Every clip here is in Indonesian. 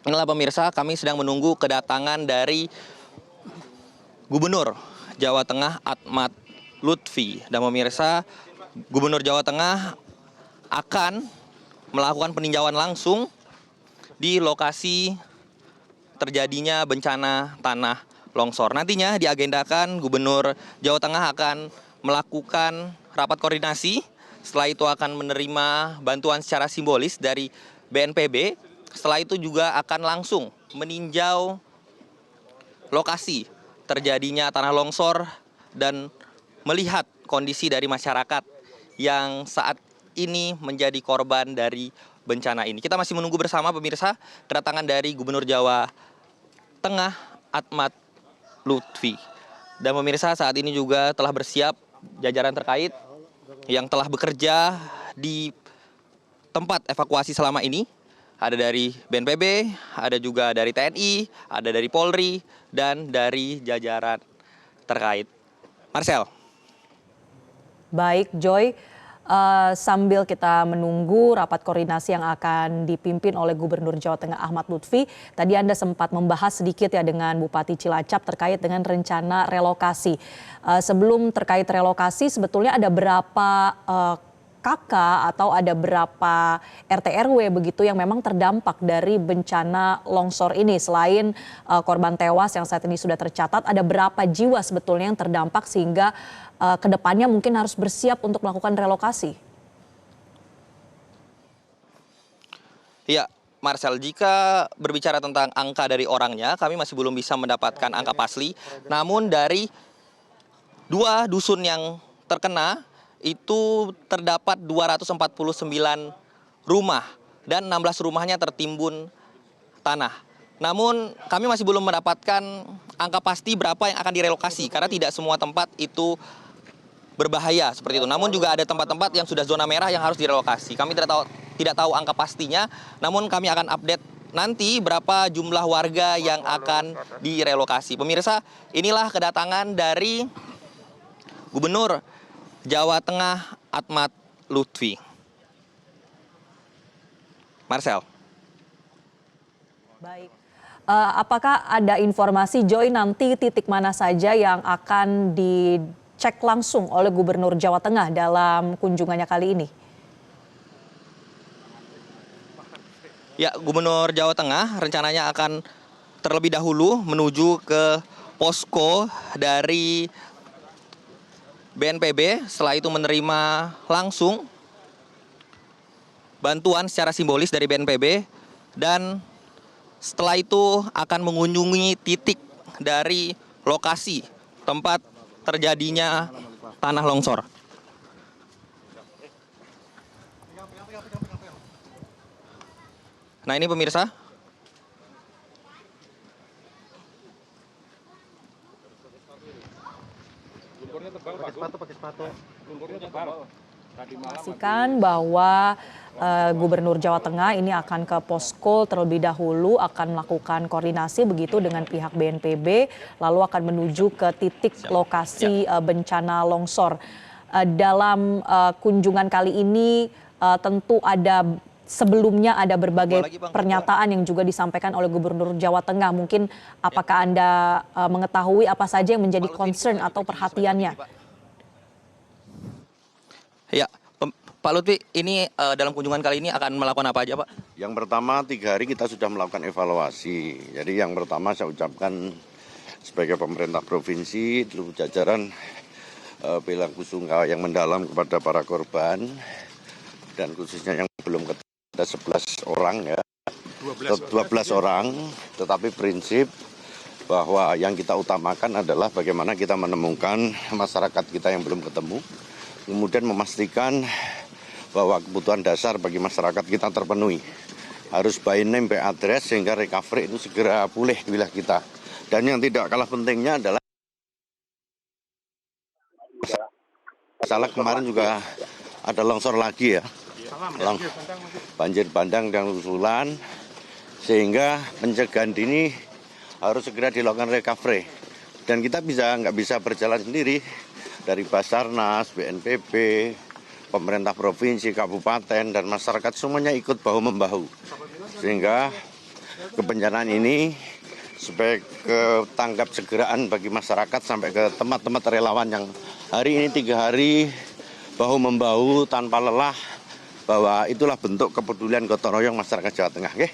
Inilah pemirsa, kami sedang menunggu kedatangan dari Gubernur Jawa Tengah Ahmad Lutfi. Dan pemirsa, Gubernur Jawa Tengah akan melakukan peninjauan langsung di lokasi terjadinya bencana tanah longsor. Nantinya diagendakan Gubernur Jawa Tengah akan melakukan rapat koordinasi. Setelah itu akan menerima bantuan secara simbolis dari BNPB. Setelah itu juga akan langsung meninjau lokasi terjadinya tanah longsor dan melihat kondisi dari masyarakat yang saat ini menjadi korban dari bencana ini. Kita masih menunggu bersama pemirsa kedatangan dari Gubernur Jawa Tengah Ahmad Lutfi. Dan pemirsa, saat ini juga telah bersiap jajaran terkait yang telah bekerja di tempat evakuasi selama ini. Ada dari BNPB, ada juga dari TNI, ada dari Polri, dan dari jajaran terkait. Marcel. Baik, Joy. Sambil kita menunggu rapat koordinasi yang akan dipimpin oleh Gubernur Jawa Tengah Ahmad Lutfi, tadi Anda sempat membahas sedikit ya dengan Bupati Cilacap terkait dengan rencana relokasi. Sebelum terkait relokasi, sebetulnya ada berapa kakak atau ada berapa RT RW begitu yang memang terdampak dari bencana longsor ini? Selain korban tewas yang saat ini sudah tercatat, ada berapa jiwa sebetulnya yang terdampak sehingga kedepannya mungkin harus bersiap untuk melakukan relokasi? Ya, Marcel, jika berbicara tentang angka dari orangnya, kami masih belum bisa mendapatkan angka pasti. Namun dari 2 dusun yang terkena, itu terdapat 249 rumah dan 16 rumahnya tertimbun tanah. Namun kami masih belum mendapatkan angka pasti berapa yang akan direlokasi karena tidak semua tempat itu berbahaya seperti itu. Namun juga ada tempat-tempat yang sudah zona merah yang harus direlokasi. Kami tidak tahu angka pastinya, namun kami akan update nanti berapa jumlah warga yang akan direlokasi. Pemirsa, inilah kedatangan dari Gubernur Jawa Tengah Ahmad Lutfi. Marcel. Baik. Apakah ada informasi, Joy, nanti titik mana saja yang akan dicek langsung oleh Gubernur Jawa Tengah dalam kunjungannya kali ini? Ya, Gubernur Jawa Tengah rencananya akan terlebih dahulu menuju ke posko dari BNPB, setelah itu menerima langsung bantuan secara simbolis dari BNPB, dan setelah itu akan mengunjungi titik dari lokasi tempat terjadinya tanah longsor. Nah, ini pemirsa. Pastikan bahwa Gubernur Jawa Tengah ini akan ke posko terlebih dahulu, akan melakukan koordinasi begitu dengan pihak BNPB, lalu akan menuju ke titik lokasi bencana longsor. Dalam kunjungan kali ini tentu sebelumnya ada berbagai pernyataan yang juga disampaikan oleh Gubernur Jawa Tengah. Mungkin apakah Anda mengetahui apa saja yang menjadi concern atau perhatiannya? Ya, Pak Lutfi, ini dalam kunjungan kali ini akan melakukan apa aja, Pak? Yang pertama, 3 hari kita sudah melakukan evaluasi. Jadi yang pertama saya ucapkan sebagai pemerintah provinsi, seluruh jajaran bela sungkawa yang mendalam kepada para korban, dan khususnya yang belum ketemu ada 11 orang ya, 12 orang, tetapi prinsip bahwa yang kita utamakan adalah bagaimana kita menemukan masyarakat kita yang belum ketemu, kemudian memastikan bahwa kebutuhan dasar bagi masyarakat kita terpenuhi. Harus by name, by address, sehingga recovery itu segera pulih di wilayah kita. Dan yang tidak kalah pentingnya adalah masalah kemarin juga ada longsor lagi ya. Banjir bandang dan usulan, sehingga pencegahan dini harus segera dilakukan recovery. Dan kita nggak bisa berjalan sendiri, dari Basarnas, BNPB, pemerintah provinsi, kabupaten, dan masyarakat semuanya ikut bahu-membahu. Sehingga kebencanaan ini supaya ketangkap segeraan bagi masyarakat sampai ke tempat-tempat relawan yang hari ini 3 hari bahu-membahu tanpa lelah, bahwa itulah bentuk kepedulian gotong royong masyarakat Jawa Tengah. Okay?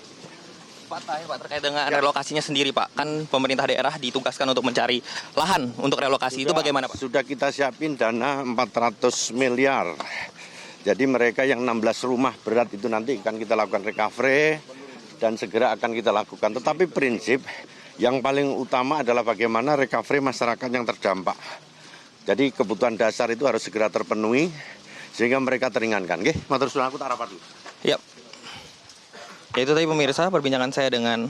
Pak, terkait dengan relokasinya sendiri Pak, kan pemerintah daerah ditugaskan untuk mencari lahan untuk relokasi, itu bagaimana Pak? Sudah kita siapin dana 400 miliar. Jadi mereka yang 16 rumah berat itu nanti akan kita lakukan recovery dan segera akan kita lakukan. Tetapi prinsip yang paling utama adalah bagaimana recovery masyarakat yang terdampak. Jadi kebutuhan dasar itu harus segera terpenuhi sehingga mereka teringankan. Oke, matur suwun, aku tak rapat dulu. Yap. Ya itu tadi pemirsa perbincangan saya dengan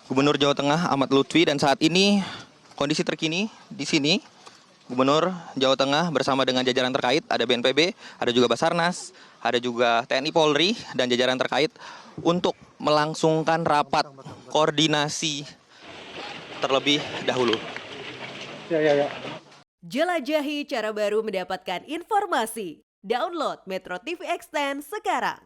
Gubernur Jawa Tengah Ahmad Lutfi, dan saat ini kondisi terkini di sini Gubernur Jawa Tengah bersama dengan jajaran terkait, ada BNPB, ada juga Basarnas, ada juga TNI Polri dan jajaran terkait untuk melangsungkan rapat koordinasi terlebih dahulu. Jelajahi cara baru mendapatkan informasi. Download Metro TV Extend sekarang.